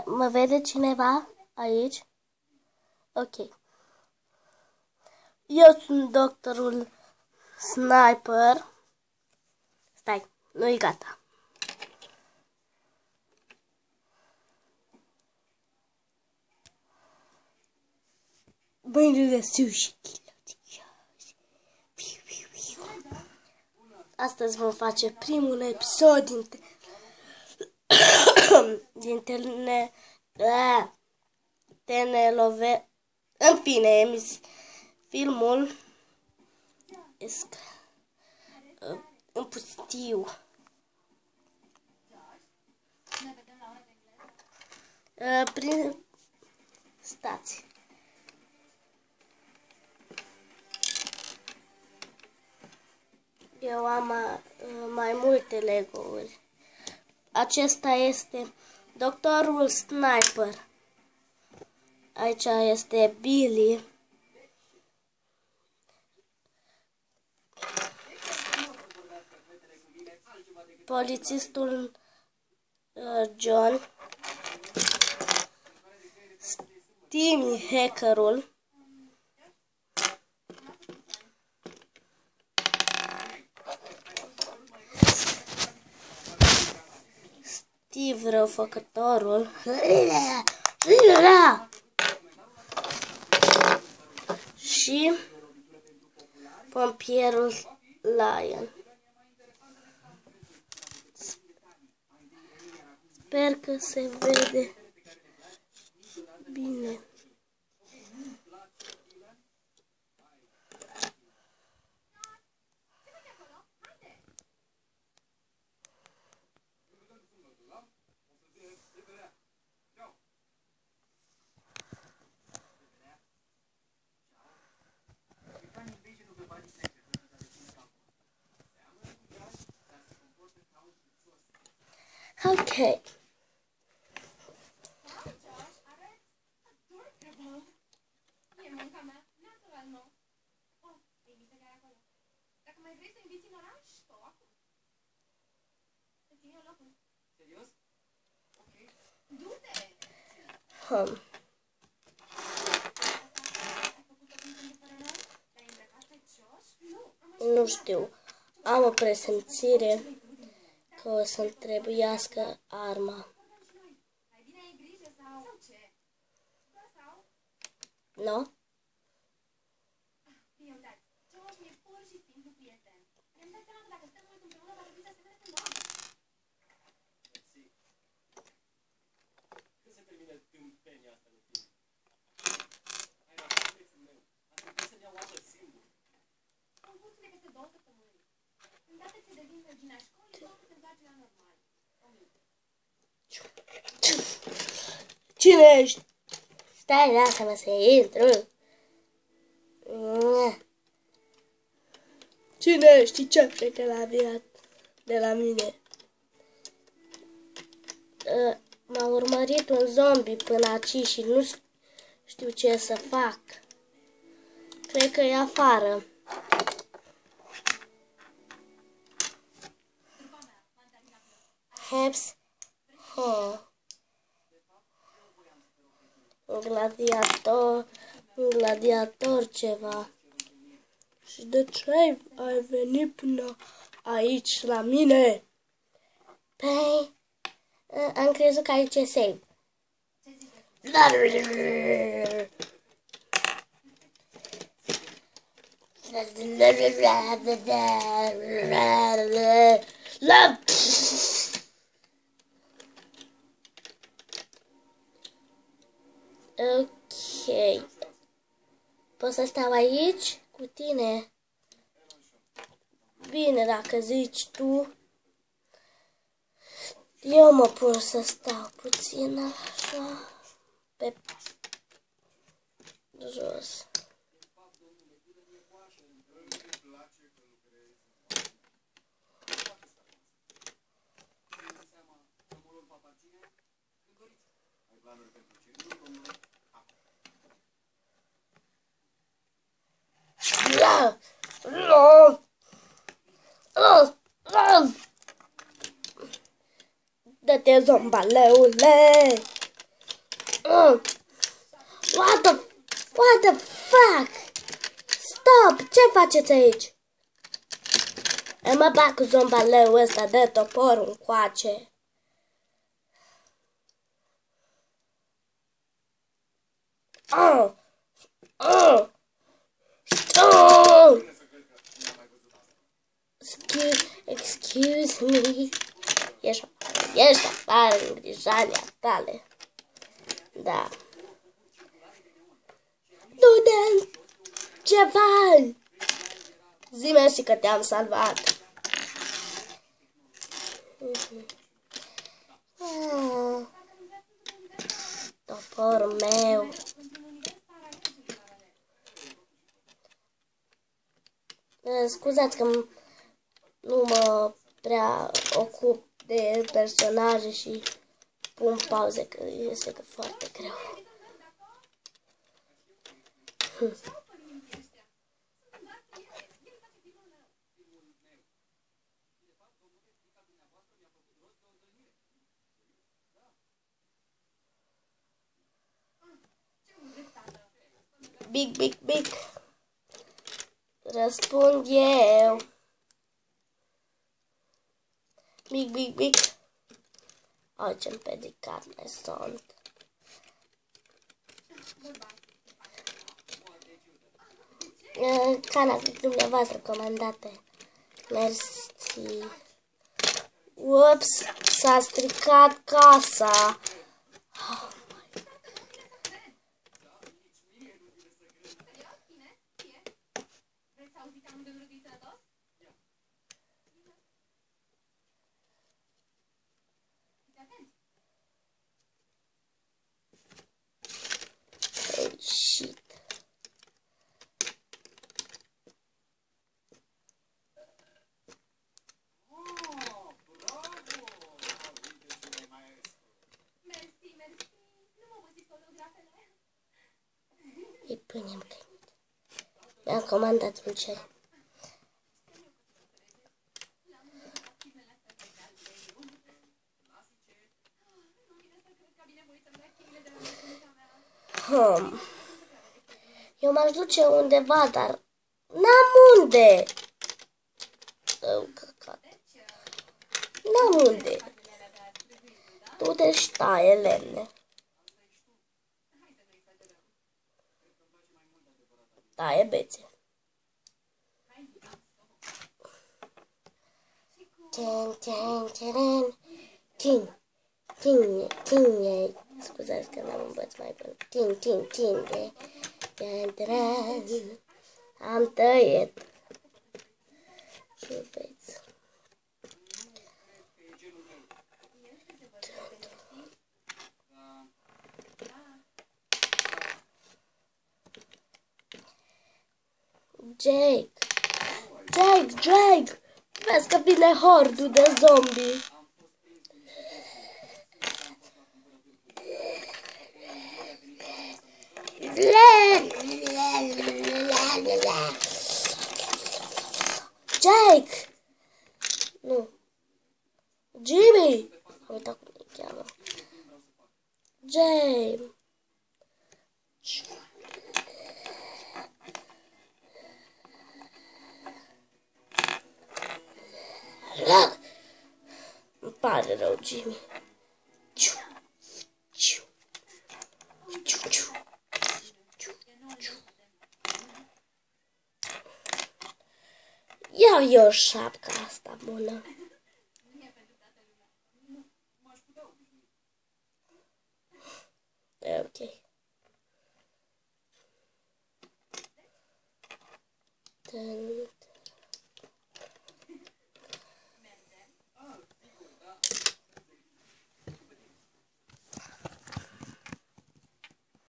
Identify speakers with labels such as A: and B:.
A: Mă vede cineva aici? Ok. Eu sunt doctorul Sniper. Stai, nu-i gata. Mâinile sus și astăzi vom face primul episod din Tenelove. În fine, filmul în pustiu. Stați. Eu am mai multe Lego-uri. Acesta este doctorul Sniper. Aici este Billy. Polițistul John. Timmy, hackerul. Steve, răufăcătorul. Și pompierul Lion. Sper că se vede bine. Ok. Nu știu. Am o presimțire că o să-mi trebuiască arma. Nu? Cine ești? Stai, lasă-mă să intru. Cine ești? Ce vrei de la mine? M-a urmărit un zombie până aici și nu știu ce să fac. Cred că e afară. Heps. Un gladiator ceva. Și de ce ai venit până aici la mine? Păi, am crezut că aici e safe. Ok. Pot să stau aici cu tine? Bine, dacă zici tu. Eu mă pun să stau puțin așa pe jos. Dă-te, zombaleule! What the fuck? Stop! Ce faceți aici? Mă bag cu zombaleul ăsta de topor încoace. Excuse me. Ești afară în grijania tale. Da. Du-te ceva! Zi mersi că te-am salvat. Toporul meu. Scuzați că nu mă prea ocup de personaje și pun pauze, că este foarte greu. Big. Răspund eu. Big. Ai, ce împedicat mai sunt. Cana dumneavoastră comandate. Mersi. Ups, s-a stricat casa. Shit. Îi punem căinit. Mi-am comandat un cer. Eu m-aș duce undeva, dar n-am unde. N-am unde. Du-te și taie lemne. Taie bețe. Tin. Scuzați că n-am învăț mai bun. Tin. Am tăiet. Șupeți. Jake! Vezi că vine hordul de zombie. Jake! Nu. Jimmy! Am uitat cum îi cheamă. Jake! Îmi pare rău, Jimmy. Ia eu șapca asta bună. E ok. Dun.